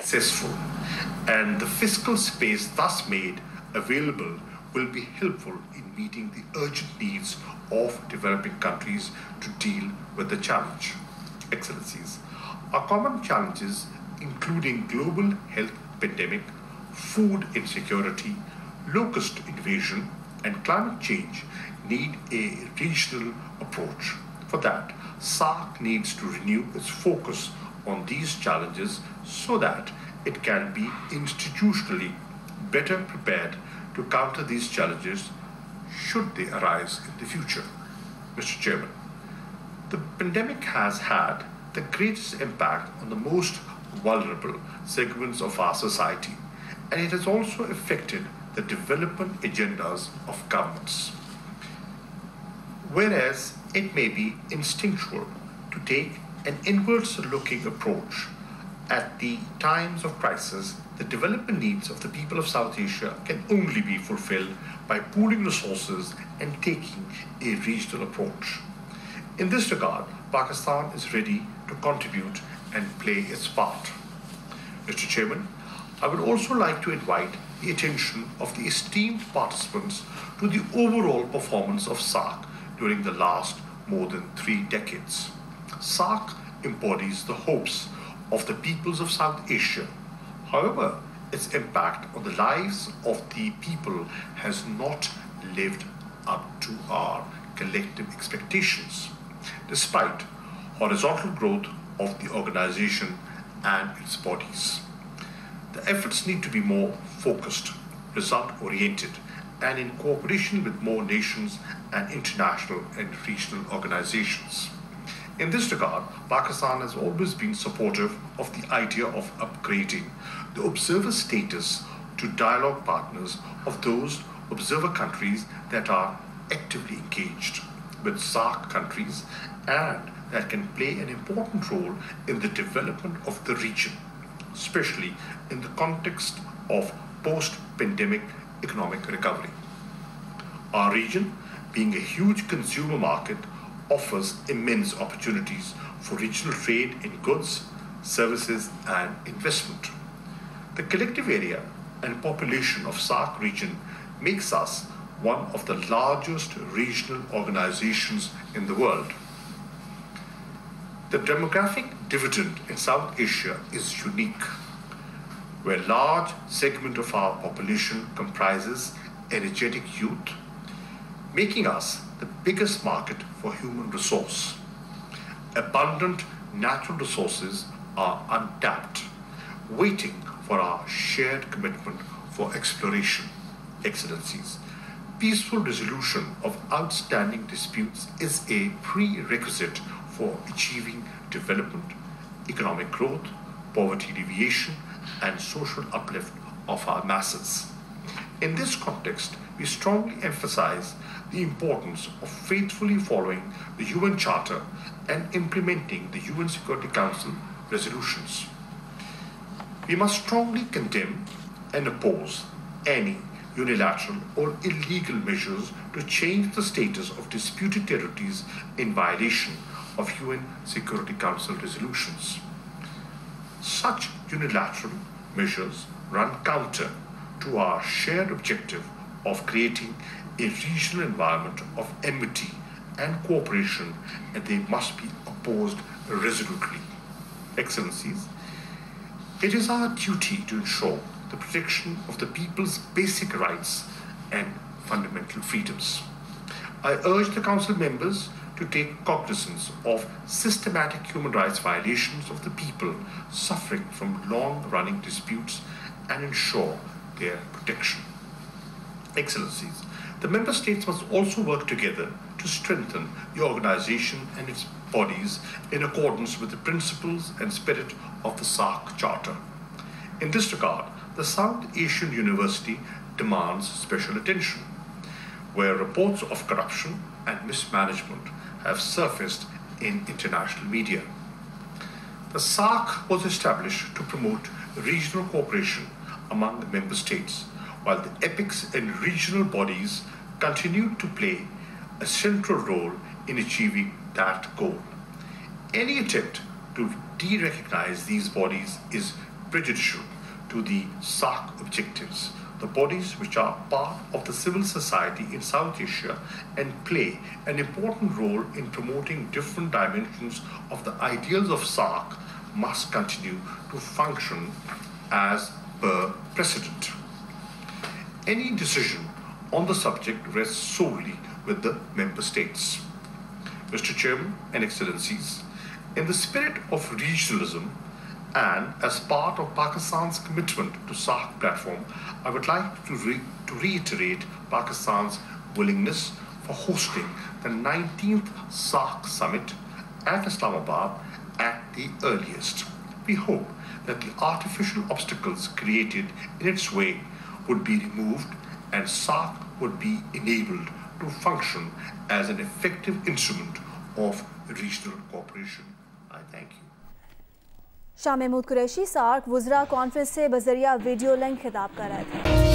successful, and the fiscal space thus made available will be helpful in meeting the urgent needs of developing countries to deal with the challenge. Excellencies, our common challenges, including global health pandemic, food insecurity, locust invasion, and climate change, need a regional approach. For that, SAARC needs to renew its focus on these challenges so that it can be institutionally better prepared to counter these challenges should they arise in the future. Mr. Chairman, the pandemic has had the greatest impact on the most vulnerable segments of our society, and it has also affected the development agendas of governments. Whereas it may be instinctual to take an inwards-looking approach at the times of crisis, the development needs of the people of South Asia can only be fulfilled by pooling resources and taking a regional approach. In this regard, Pakistan is ready to contribute and play its part. Mr. Chairman, I would also like to invite the attention of the esteemed participants to the overall performance of SAARC during the last more than 3 decades. SAARC embodies the hopes of the peoples of South Asia. However, its impact on the lives of the people has not lived up to our collective expectations, despite horizontal growth of the organization and its bodies. The efforts need to be more focused, result-oriented, and in cooperation with more nations and international and regional organizations. In this regard, Pakistan has always been supportive of the idea of upgrading the observer status to dialogue partners of those observer countries that are actively engaged with SAARC countries and that can play an important role in the development of the region, especially in the context of post-pandemic economic recovery. Our region, being a huge consumer market, offers immense opportunities for regional trade in goods, services, and investment. The collective area and population of SAARC region makes us one of the largest regional organizations in the world. The demographic dividend in South Asia is unique, where a large segment of our population comprises energetic youth, making us the biggest market for human resource. Abundant natural resources are untapped, waiting for our shared commitment for exploration. Excellencies, peaceful resolution of outstanding disputes is a prerequisite for achieving development, economic growth, poverty alleviation, and social uplift of our masses. In this context, we strongly emphasize the importance of faithfully following the UN Charter and implementing the UN Security Council resolutions. We must strongly condemn and oppose any unilateral or illegal measures to change the status of disputed territories in violation of UN Security Council resolutions. Such unilateral measures run counter to our shared objective of creating a regional environment of enmity and cooperation, and they must be opposed resolutely. Excellencies, it is our duty to ensure the protection of the people's basic rights and fundamental freedoms. I urge the Council members to take cognizance of systematic human rights violations of the people suffering from long-running disputes and ensure their protection. Excellencies, the Member States must also work together to strengthen the organization and its bodies in accordance with the principles and spirit of the SAARC Charter. In this regard, the South Asian University demands special attention, where reports of corruption and mismanagement have surfaced in international media. The SAARC was established to promote regional cooperation among the member states, while the EPICs and regional bodies continue to play a central role in achieving that goal. Any attempt to de-recognize these bodies is prejudicial to the SAARC objectives. The bodies which are part of the civil society in South Asia and play an important role in promoting different dimensions of the ideals of SAARC must continue to function as per precedent. Any decision on the subject rests solely with the member states. Mr. Chairman and Excellencies, in the spirit of regionalism and as part of Pakistan's commitment to SAARC platform, I would like to reiterate Pakistan's willingness for hosting the 19th SAARC summit at Islamabad at the earliest. We hope that the artificial obstacles created in its way would be removed and SAARC would be enabled to function as an effective instrument of regional cooperation. I thank you. Shah Mahmood Qureshi SAARC वुज़रा conference से बज़रिया video link खिताब कर रहे थे।